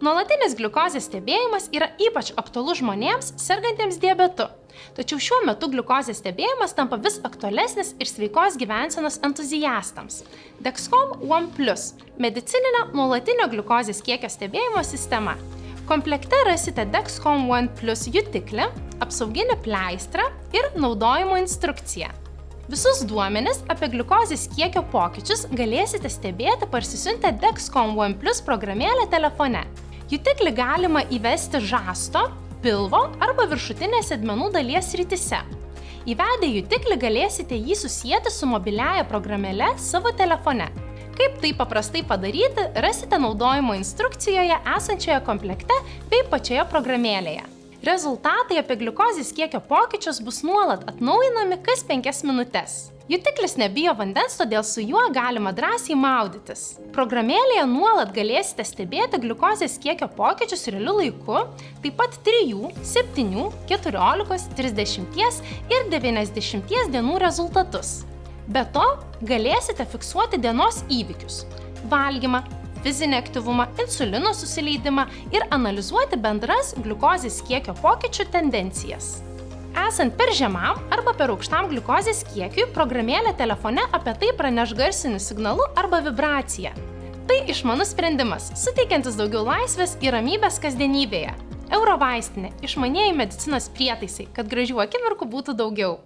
Nuolatinis gliukozės stebėjimas yra ypač aktualus žmonėms sergantiems diabetu. Tačiau šiuo metu gliukozės stebėjimas tampa vis aktualesnis ir sveikos gyvensenos entuziastams. Dexcom ONE Plus – medicininė nuolatinio gliukozės kiekio stebėjimo sistema. Komplekte rasite Dexcom ONE Plus jutiklį, apsauginį pleistrą ir naudojimo instrukciją. Visus duomenis apie gliukozės kiekio pokyčius galėsite stebėti parsisiuntę Dexcom ONE Plus programėlę telefone. Jutiklį galima įvesti žasto, pilvo arba viršutinės sėdmenų dalies srityse. Įvedę jutiklį galėsite jį susieti su mobiliaja programėle savo telefone. Kaip tai paprastai padaryti, rasite naudojimo instrukcijoje esančioje komplekte bei pačioje programėlėje. Rezultatai apie gliukozės kiekio pokyčius bus nuolat atnaujinami kas 5 minutes. Jutiklis nebijo vandens, todėl su juo galima drąsiai maudytis. Programėlėje nuolat galėsite stebėti gliukozės kiekio pokyčius realiu laiku, taip pat 3, 7, 14, 30 ir 90 dienų rezultatus. Be to, galėsite fiksuoti dienos įvykius – valgymą, fizinį aktyvumą, insulino susileidimą ir analizuoti bendras gliukozės kiekio pokyčių tendencijas. Esant per žemam arba per aukštam gliukozės kiekiui, programėlė telefone apie tai praneš garsiniu signalu arba vibracija. Tai išmanus sprendimas, suteikiantis daugiau laisvės ir ramybės kasdienybėje. Eurovaistinė – išmanieji medicinos prietaisai, kad gražių akimirkų būtų daugiau.